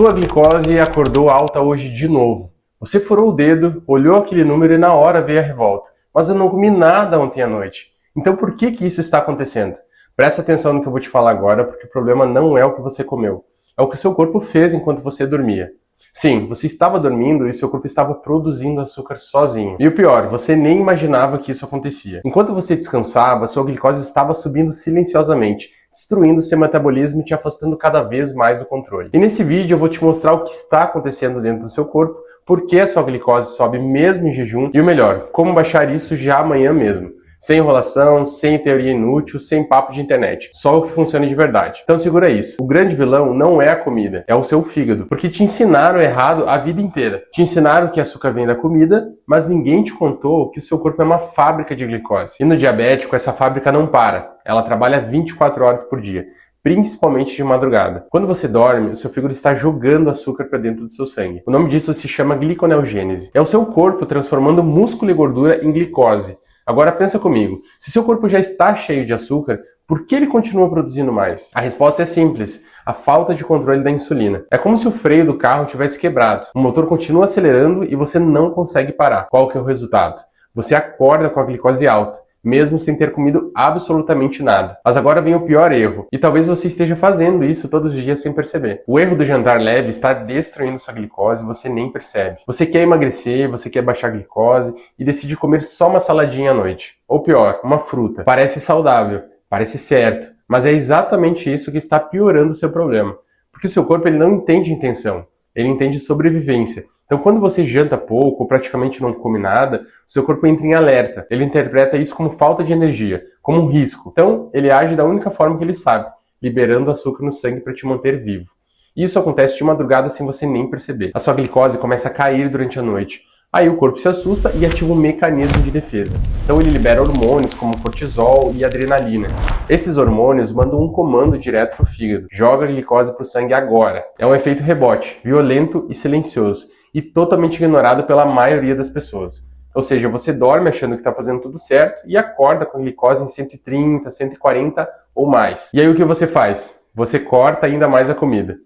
Sua glicose acordou alta hoje de novo. Você furou o dedo, olhou aquele número e na hora veio a revolta. Mas eu não comi nada ontem à noite. Então por que isso está acontecendo? Presta atenção no que eu vou te falar agora, porque o problema não é o que você comeu. É o que o seu corpo fez enquanto você dormia. Sim, você estava dormindo e seu corpo estava produzindo açúcar sozinho. E o pior, você nem imaginava que isso acontecia. Enquanto você descansava, sua glicose estava subindo silenciosamente, destruindo seu metabolismo e te afastando cada vez mais do controle. E nesse vídeo eu vou te mostrar o que está acontecendo dentro do seu corpo, por que a sua glicose sobe mesmo em jejum e o melhor, como baixar isso já amanhã mesmo. Sem enrolação, sem teoria inútil, sem papo de internet. Só o que funciona de verdade. Então segura isso. O grande vilão não é a comida, é o seu fígado. Porque te ensinaram errado a vida inteira. Te ensinaram que açúcar vem da comida, mas ninguém te contou que o seu corpo é uma fábrica de glicose. E no diabético, essa fábrica não para. Ela trabalha 24 horas por dia. Principalmente de madrugada. Quando você dorme, o seu fígado está jogando açúcar para dentro do seu sangue. O nome disso se chama gliconeogênese. É o seu corpo transformando músculo e gordura em glicose. Agora pensa comigo, se seu corpo já está cheio de açúcar, por que ele continua produzindo mais? A resposta é simples, a falta de controle da insulina. É como se o freio do carro tivesse quebrado. O motor continua acelerando e você não consegue parar. Qual que é o resultado? Você acorda com a glicose alta, mesmo sem ter comido absolutamente nada. Mas agora vem o pior erro, e talvez você esteja fazendo isso todos os dias sem perceber. O erro do jantar leve está destruindo sua glicose e você nem percebe. Você quer emagrecer, você quer baixar a glicose e decide comer só uma saladinha à noite. Ou pior, uma fruta. Parece saudável, parece certo, mas é exatamente isso que está piorando o seu problema. Porque o seu corpo ele não entende intenção, ele entende sobrevivência. Então, quando você janta pouco ou praticamente não come nada, o seu corpo entra em alerta. Ele interpreta isso como falta de energia, como um risco. Então, ele age da única forma que ele sabe, liberando açúcar no sangue para te manter vivo. E isso acontece de madrugada sem você nem perceber. A sua glicose começa a cair durante a noite. Aí o corpo se assusta e ativa um mecanismo de defesa. Então ele libera hormônios como cortisol e adrenalina. Esses hormônios mandam um comando direto para o fígado. Joga a glicose para o sangue agora. É um efeito rebote, violento e silencioso. E totalmente ignorado pela maioria das pessoas. Ou seja, você dorme achando que está fazendo tudo certo e acorda com a glicose em 130, 140 ou mais. E aí o que você faz? Você corta ainda mais a comida.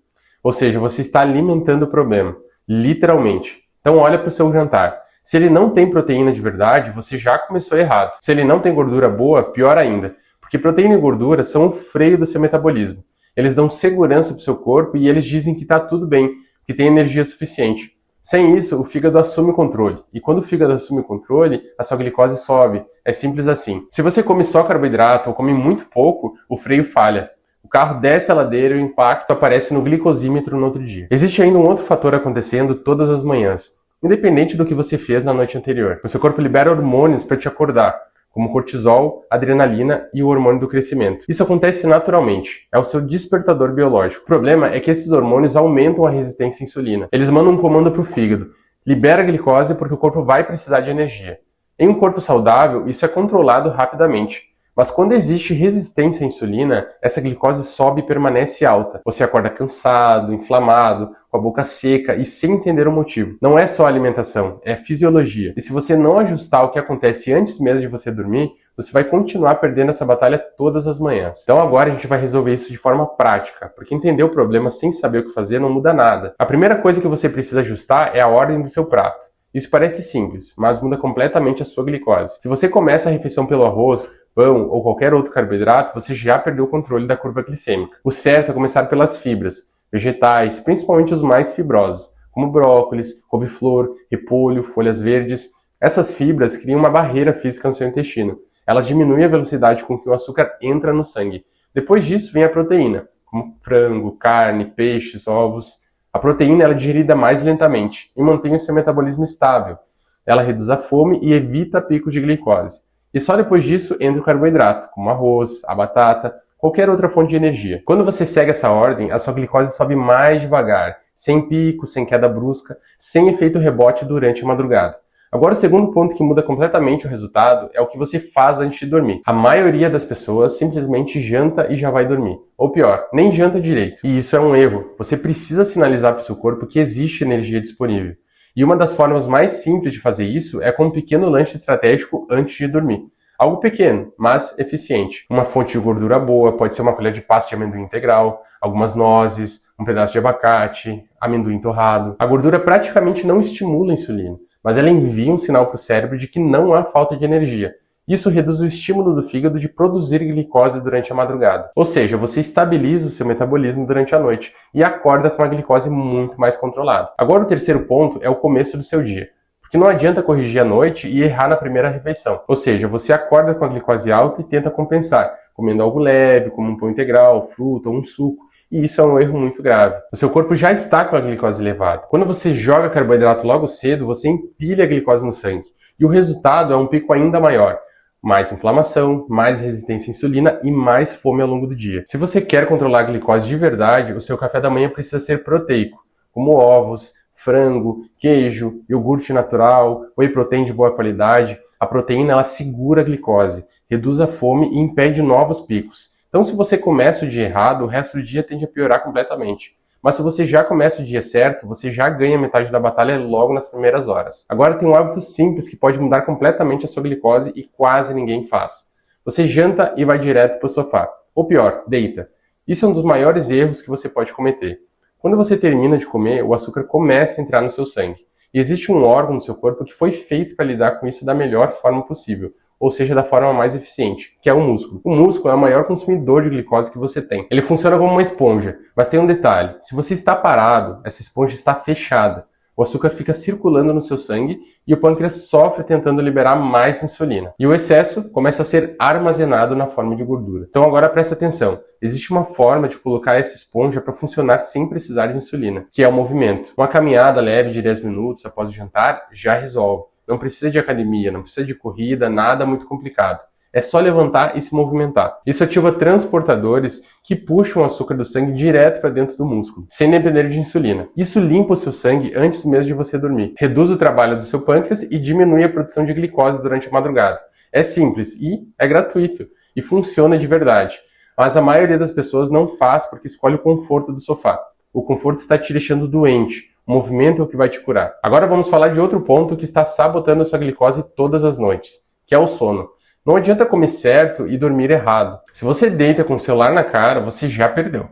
Ou seja, você está alimentando o problema, literalmente. Então olha para o seu jantar. Se ele não tem proteína de verdade, você já começou errado. Se ele não tem gordura boa, pior ainda. Porque proteína e gordura são o freio do seu metabolismo. Eles dão segurança para o seu corpo e eles dizem que está tudo bem, que tem energia suficiente. Sem isso, o fígado assume o controle. E quando o fígado assume o controle, a sua glicose sobe. É simples assim. Se você come só carboidrato ou come muito pouco, o freio falha. O carro desce a ladeira e o impacto aparece no glicosímetro no outro dia. Existe ainda um outro fator acontecendo todas as manhãs, independente do que você fez na noite anterior. O seu corpo libera hormônios para te acordar, como cortisol, adrenalina e o hormônio do crescimento. Isso acontece naturalmente, é o seu despertador biológico. O problema é que esses hormônios aumentam a resistência à insulina. Eles mandam um comando para o fígado, libera a glicose porque o corpo vai precisar de energia. Em um corpo saudável, isso é controlado rapidamente. Mas quando existe resistência à insulina, essa glicose sobe e permanece alta. Você acorda cansado, inflamado, com a boca seca e sem entender o motivo. Não é só alimentação, é fisiologia. E se você não ajustar o que acontece antes mesmo de você dormir, você vai continuar perdendo essa batalha todas as manhãs. Então agora a gente vai resolver isso de forma prática, porque entender o problema sem saber o que fazer não muda nada. A primeira coisa que você precisa ajustar é a ordem do seu prato. Isso parece simples, mas muda completamente a sua glicose. Se você começa a refeição pelo arroz, pão ou qualquer outro carboidrato, você já perdeu o controle da curva glicêmica. O certo é começar pelas fibras, vegetais, principalmente os mais fibrosos, como brócolis, couve-flor, repolho, folhas verdes. Essas fibras criam uma barreira física no seu intestino. Elas diminuem a velocidade com que o açúcar entra no sangue. Depois disso vem a proteína, como frango, carne, peixes, ovos. A proteína ela é digerida mais lentamente e mantém o seu metabolismo estável. Ela reduz a fome e evita picos de glicose. E só depois disso entra o carboidrato, como arroz, a batata, qualquer outra fonte de energia. Quando você segue essa ordem, a sua glicose sobe mais devagar, sem pico, sem queda brusca, sem efeito rebote durante a madrugada. Agora o segundo ponto que muda completamente o resultado é o que você faz antes de dormir. A maioria das pessoas simplesmente janta e já vai dormir. Ou pior, nem janta direito. E isso é um erro. Você precisa sinalizar para o seu corpo que existe energia disponível. E uma das formas mais simples de fazer isso é com um pequeno lanche estratégico antes de dormir. Algo pequeno, mas eficiente. Uma fonte de gordura boa, pode ser uma colher de pasta de amendoim integral, algumas nozes, um pedaço de abacate, amendoim torrado. A gordura praticamente não estimula a insulina, mas ela envia um sinal para o cérebro de que não há falta de energia. Isso reduz o estímulo do fígado de produzir glicose durante a madrugada. Ou seja, você estabiliza o seu metabolismo durante a noite e acorda com a glicose muito mais controlada. Agora o terceiro ponto é o começo do seu dia. Porque não adianta corrigir à noite e errar na primeira refeição. Ou seja, você acorda com a glicose alta e tenta compensar, comendo algo leve, como um pão integral, fruta ou um suco. E isso é um erro muito grave. O seu corpo já está com a glicose elevada. Quando você joga carboidrato logo cedo, você empilha a glicose no sangue. E o resultado é um pico ainda maior. Mais inflamação, mais resistência à insulina e mais fome ao longo do dia. Se você quer controlar a glicose de verdade, o seu café da manhã precisa ser proteico, como ovos, frango, queijo, iogurte natural, whey protein de boa qualidade. A proteína ela segura a glicose, reduz a fome e impede novos picos. Então se você começa o dia errado, o resto do dia tende a piorar completamente. Mas se você já começa o dia certo, você já ganha metade da batalha logo nas primeiras horas. Agora tem um hábito simples que pode mudar completamente a sua glicose e quase ninguém faz. Você janta e vai direto para o sofá. Ou pior, deita. Isso é um dos maiores erros que você pode cometer. Quando você termina de comer, o açúcar começa a entrar no seu sangue. E existe um órgão no seu corpo que foi feito para lidar com isso da melhor forma possível. Ou seja, da forma mais eficiente, que é o músculo. O músculo é o maior consumidor de glicose que você tem. Ele funciona como uma esponja, mas tem um detalhe. Se você está parado, essa esponja está fechada. O açúcar fica circulando no seu sangue e o pâncreas sofre tentando liberar mais insulina. E o excesso começa a ser armazenado na forma de gordura. Então agora presta atenção. Existe uma forma de colocar essa esponja para funcionar sem precisar de insulina, que é o movimento. Uma caminhada leve de 10 minutos após o jantar já resolve. Não precisa de academia, não precisa de corrida, nada muito complicado. É só levantar e se movimentar. Isso ativa transportadores que puxam o açúcar do sangue direto para dentro do músculo, sem depender de insulina. Isso limpa o seu sangue antes mesmo de você dormir. Reduz o trabalho do seu pâncreas e diminui a produção de glicose durante a madrugada. É simples e é gratuito. E funciona de verdade. Mas a maioria das pessoas não faz porque escolhe o conforto do sofá. O conforto está te deixando doente. O movimento é o que vai te curar. Agora vamos falar de outro ponto que está sabotando a sua glicose todas as noites, que é o sono. Não adianta comer certo e dormir errado. Se você deita com o celular na cara, você já perdeu.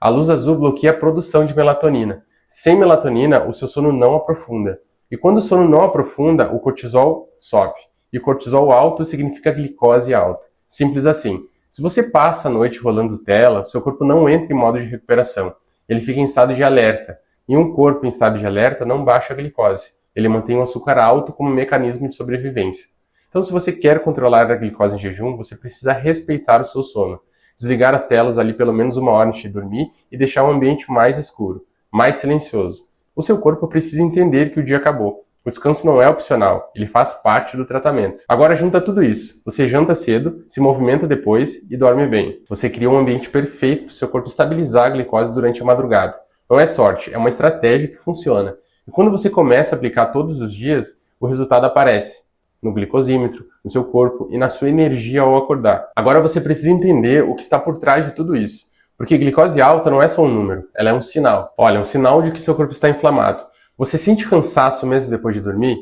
A luz azul bloqueia a produção de melatonina. Sem melatonina, o seu sono não aprofunda. E quando o sono não aprofunda, o cortisol sobe. E cortisol alto significa glicose alta. Simples assim. Se você passa a noite rolando tela, seu corpo não entra em modo de recuperação. Ele fica em estado de alerta. E um corpo em estado de alerta não baixa a glicose. Ele mantém o açúcar alto como mecanismo de sobrevivência. Então, se você quer controlar a glicose em jejum, você precisa respeitar o seu sono. Desligar as telas ali pelo menos 1 hora antes de dormir e deixar o ambiente mais escuro, mais silencioso. O seu corpo precisa entender que o dia acabou. O descanso não é opcional, ele faz parte do tratamento. Agora junta tudo isso. Você janta cedo, se movimenta depois e dorme bem. Você cria um ambiente perfeito para o seu corpo estabilizar a glicose durante a madrugada. Não é sorte, é uma estratégia que funciona. E quando você começa a aplicar todos os dias, o resultado aparece no glicosímetro, no seu corpo e na sua energia ao acordar. Agora você precisa entender o que está por trás de tudo isso. Porque glicose alta não é só um número, ela é um sinal. Olha, é um sinal de que seu corpo está inflamado. Você sente cansaço mesmo depois de dormir?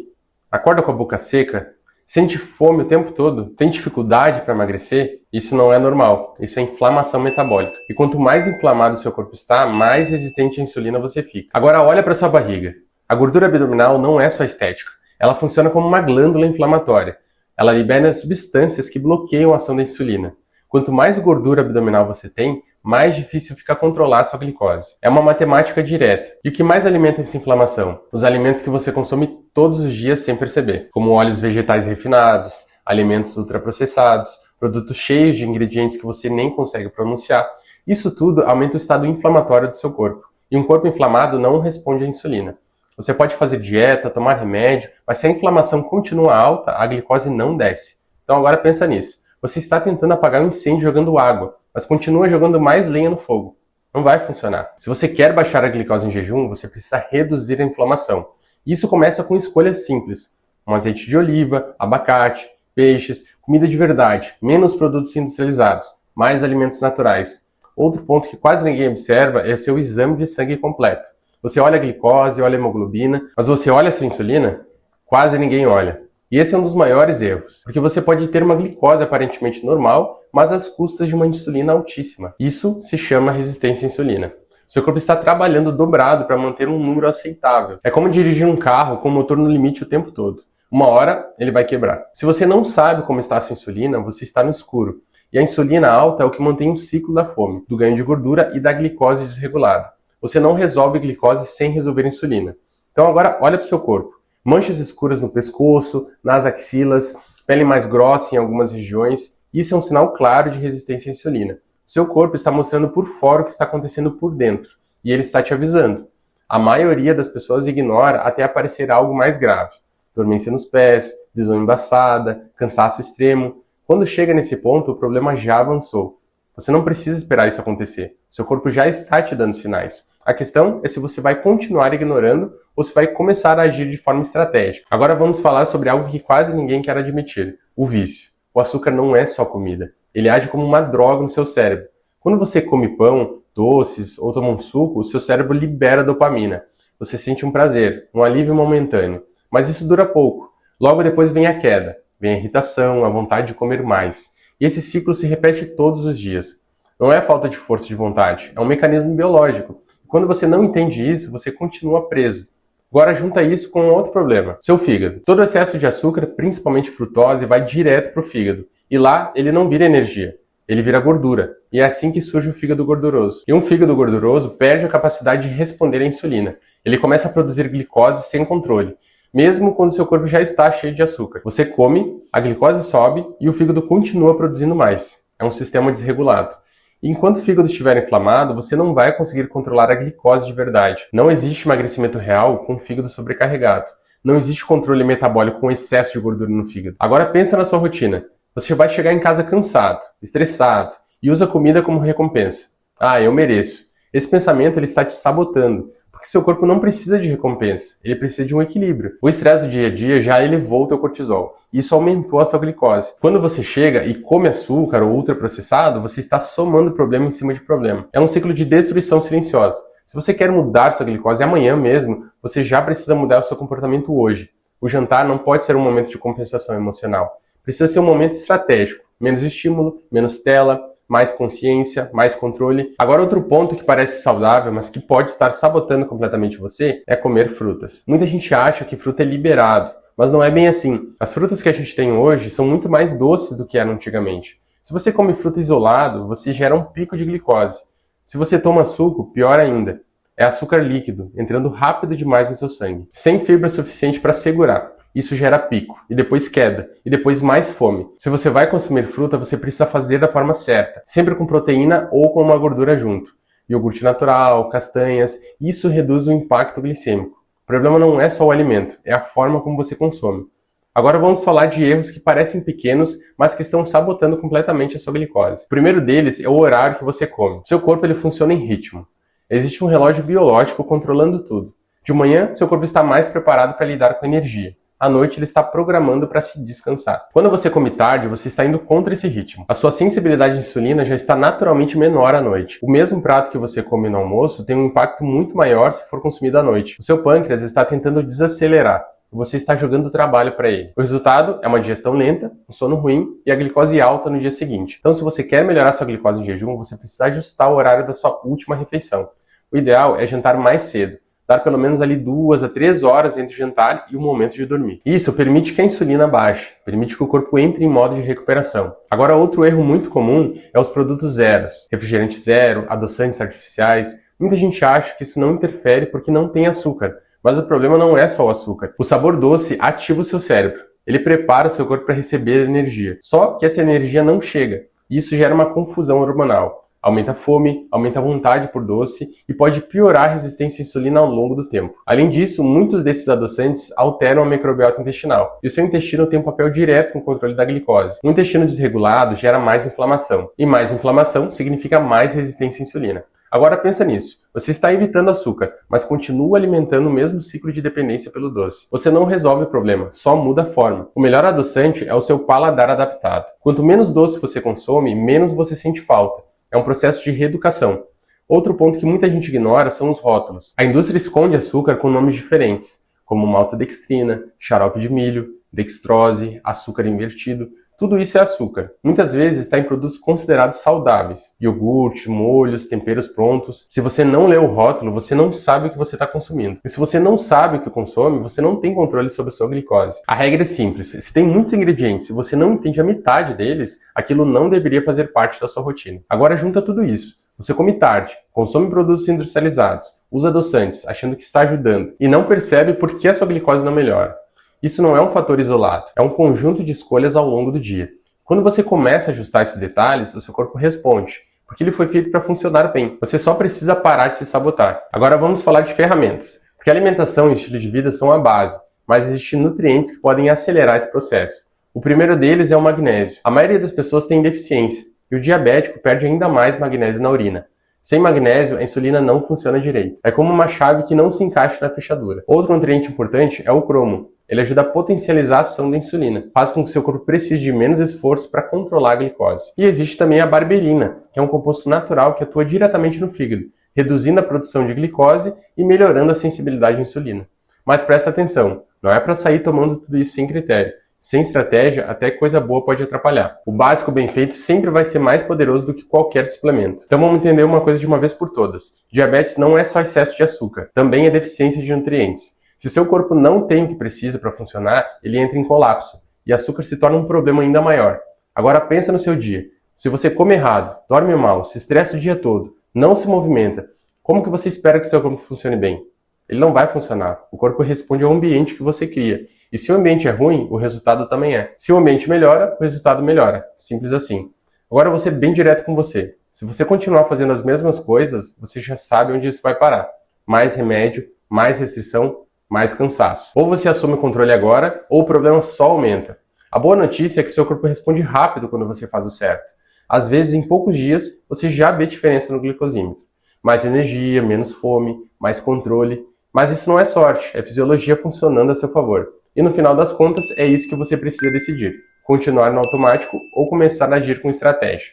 Acorda com a boca seca? Sente fome o tempo todo? Tem dificuldade para emagrecer? Isso não é normal. Isso é inflamação metabólica. E quanto mais inflamado o seu corpo está, mais resistente à insulina você fica. Agora olha para sua barriga. A gordura abdominal não é só estética. Ela funciona como uma glândula inflamatória. Ela libera substâncias que bloqueiam a ação da insulina. Quanto mais gordura abdominal você tem, mais difícil fica controlar a sua glicose. É uma matemática direta. E o que mais alimenta essa inflamação? Os alimentos que você consome todos os dias sem perceber, como óleos vegetais refinados, alimentos ultraprocessados, produtos cheios de ingredientes que você nem consegue pronunciar. Isso tudo aumenta o estado inflamatório do seu corpo. E um corpo inflamado não responde à insulina. Você pode fazer dieta, tomar remédio, mas se a inflamação continua alta, a glicose não desce. Então agora pensa nisso. Você está tentando apagar um incêndio jogando água, mas continua jogando mais lenha no fogo. Não vai funcionar. Se você quer baixar a glicose em jejum, você precisa reduzir a inflamação. Isso começa com escolhas simples. Um azeite de oliva, abacate, peixes, comida de verdade, menos produtos industrializados, mais alimentos naturais. Outro ponto que quase ninguém observa é o seu exame de sangue completo. Você olha a glicose, olha a hemoglobina, mas você olha a sua insulina? Quase ninguém olha. E esse é um dos maiores erros, porque você pode ter uma glicose aparentemente normal, mas às custas de uma insulina altíssima. Isso se chama resistência à insulina. Seu corpo está trabalhando dobrado para manter um número aceitável. É como dirigir um carro com o motor no limite o tempo todo. Uma hora, ele vai quebrar. Se você não sabe como está a sua insulina, você está no escuro. E a insulina alta é o que mantém o ciclo da fome, do ganho de gordura e da glicose desregulada. Você não resolve glicose sem resolver insulina. Então agora, olha para o seu corpo. Manchas escuras no pescoço, nas axilas, pele mais grossa em algumas regiões. Isso é um sinal claro de resistência à insulina. O seu corpo está mostrando por fora o que está acontecendo por dentro. E ele está te avisando. A maioria das pessoas ignora até aparecer algo mais grave. Dormência nos pés, visão embaçada, cansaço extremo. Quando chega nesse ponto, o problema já avançou. Você não precisa esperar isso acontecer. Seu corpo já está te dando sinais. A questão é se você vai continuar ignorando ou se vai começar a agir de forma estratégica. Agora vamos falar sobre algo que quase ninguém quer admitir: o vício. O açúcar não é só comida. Ele age como uma droga no seu cérebro. Quando você come pão, doces ou toma um suco, o seu cérebro libera dopamina. Você sente um prazer, um alívio momentâneo. Mas isso dura pouco. Logo depois vem a queda. Vem a irritação, a vontade de comer mais. E esse ciclo se repete todos os dias. Não é falta de força de vontade, é um mecanismo biológico. Quando você não entende isso, você continua preso. Agora junta isso com outro problema: seu fígado. Todo excesso de açúcar, principalmente frutose, vai direto para o fígado. E lá ele não vira energia, ele vira gordura. E é assim que surge o fígado gorduroso. E um fígado gorduroso perde a capacidade de responder à insulina. Ele começa a produzir glicose sem controle, mesmo quando seu corpo já está cheio de açúcar. Você come, a glicose sobe e o fígado continua produzindo mais. É um sistema desregulado. E enquanto o fígado estiver inflamado, você não vai conseguir controlar a glicose de verdade. Não existe emagrecimento real com o fígado sobrecarregado. Não existe controle metabólico com excesso de gordura no fígado. Agora pensa na sua rotina. Você vai chegar em casa cansado, estressado e usa comida como recompensa. Ah, eu mereço. Esse pensamento ele está te sabotando, porque seu corpo não precisa de recompensa, ele precisa de um equilíbrio. O estresse do dia a dia já elevou o teu cortisol, e isso aumentou a sua glicose. Quando você chega e come açúcar ou ultraprocessado, você está somando problema em cima de problema. É um ciclo de destruição silenciosa. Se você quer mudar sua glicose amanhã mesmo, você já precisa mudar o seu comportamento hoje. O jantar não pode ser um momento de compensação emocional. Precisa ser um momento estratégico. Menos estímulo, menos tela, mais consciência, mais controle. Agora outro ponto que parece saudável, mas que pode estar sabotando completamente você, é comer frutas. Muita gente acha que fruta é liberado, mas não é bem assim. As frutas que a gente tem hoje são muito mais doces do que eram antigamente. Se você come fruta isolado, você gera um pico de glicose. Se você toma suco, pior ainda. É açúcar líquido, entrando rápido demais no seu sangue, sem fibra suficiente para segurar. Isso gera pico, e depois queda, e depois mais fome. Se você vai consumir fruta, você precisa fazer da forma certa, sempre com proteína ou com uma gordura junto. Iogurte natural, castanhas, isso reduz o impacto glicêmico. O problema não é só o alimento, é a forma como você consome. Agora vamos falar de erros que parecem pequenos, mas que estão sabotando completamente a sua glicose. O primeiro deles é o horário que você come. Seu corpo ele funciona em ritmo. Existe um relógio biológico controlando tudo. De manhã, seu corpo está mais preparado para lidar com energia. À noite ele está programando para se descansar. Quando você come tarde, você está indo contra esse ritmo. A sua sensibilidade à insulina já está naturalmente menor à noite. O mesmo prato que você come no almoço tem um impacto muito maior se for consumido à noite. O seu pâncreas está tentando desacelerar. Você está jogando trabalho para ele. O resultado é uma digestão lenta, um sono ruim e a glicose alta no dia seguinte. Então, se você quer melhorar sua glicose em jejum, você precisa ajustar o horário da sua última refeição. O ideal é jantar mais cedo. Dar pelo menos ali 2 a 3 horas entre o jantar e o momento de dormir. Isso permite que a insulina baixe, permite que o corpo entre em modo de recuperação. Agora, outro erro muito comum é os produtos zeros. Refrigerante zero, adoçantes artificiais. Muita gente acha que isso não interfere porque não tem açúcar. Mas o problema não é só o açúcar. O sabor doce ativa o seu cérebro. Ele prepara o seu corpo para receber energia. Só que essa energia não chega. E isso gera uma confusão hormonal. Aumenta a fome, aumenta a vontade por doce e pode piorar a resistência à insulina ao longo do tempo. Além disso, muitos desses adoçantes alteram a microbiota intestinal. E o seu intestino tem um papel direto no controle da glicose. Um intestino desregulado gera mais inflamação. E mais inflamação significa mais resistência à insulina. Agora pensa nisso. Você está evitando açúcar, mas continua alimentando o mesmo ciclo de dependência pelo doce. Você não resolve o problema, só muda a forma. O melhor adoçante é o seu paladar adaptado. Quanto menos doce você consome, menos você sente falta. É um processo de reeducação. Outro ponto que muita gente ignora são os rótulos. A indústria esconde açúcar com nomes diferentes, como maltodextrina, xarope de milho, dextrose, açúcar invertido. Tudo isso é açúcar. Muitas vezes está em produtos considerados saudáveis. Iogurte, molhos, temperos prontos. Se você não lê o rótulo, você não sabe o que você está consumindo. E se você não sabe o que consome, você não tem controle sobre a sua glicose. A regra é simples. Se tem muitos ingredientes e você não entende a metade deles, aquilo não deveria fazer parte da sua rotina. Agora junta tudo isso. Você come tarde, consome produtos industrializados, usa adoçantes, achando que está ajudando, e não percebe por que a sua glicose não melhora. Isso não é um fator isolado, é um conjunto de escolhas ao longo do dia. Quando você começa a ajustar esses detalhes, o seu corpo responde, porque ele foi feito para funcionar bem. Você só precisa parar de se sabotar. Agora vamos falar de ferramentas, porque alimentação e estilo de vida são a base, mas existem nutrientes que podem acelerar esse processo. O primeiro deles é o magnésio. A maioria das pessoas tem deficiência, e o diabético perde ainda mais magnésio na urina. Sem magnésio, a insulina não funciona direito. É como uma chave que não se encaixa na fechadura. Outro nutriente importante é o cromo. Ele ajuda a potencializar a ação da insulina, faz com que seu corpo precise de menos esforço para controlar a glicose. E existe também a berberina, que é um composto natural que atua diretamente no fígado, reduzindo a produção de glicose e melhorando a sensibilidade à insulina. Mas presta atenção, não é para sair tomando tudo isso sem critério. Sem estratégia, até coisa boa pode atrapalhar. O básico bem feito sempre vai ser mais poderoso do que qualquer suplemento. Então vamos entender uma coisa de uma vez por todas. Diabetes não é só excesso de açúcar, também é deficiência de nutrientes. Se seu corpo não tem o que precisa para funcionar, ele entra em colapso, e açúcar se torna um problema ainda maior. Agora pensa no seu dia. Se você come errado, dorme mal, se estressa o dia todo, não se movimenta, como que você espera que seu corpo funcione bem? Ele não vai funcionar. O corpo responde ao ambiente que você cria. E se o ambiente é ruim, o resultado também é. Se o ambiente melhora, o resultado melhora. Simples assim. Agora eu vou ser bem direto com você. Se você continuar fazendo as mesmas coisas, você já sabe onde isso vai parar. Mais remédio, mais restrição, mais cansaço. Ou você assume o controle agora, ou o problema só aumenta. A boa notícia é que seu corpo responde rápido quando você faz o certo. Às vezes, em poucos dias, você já vê diferença no glicosímetro. Mais energia, menos fome, mais controle. Mas isso não é sorte, é fisiologia funcionando a seu favor. E no final das contas, é isso que você precisa decidir. Continuar no automático ou começar a agir com estratégia.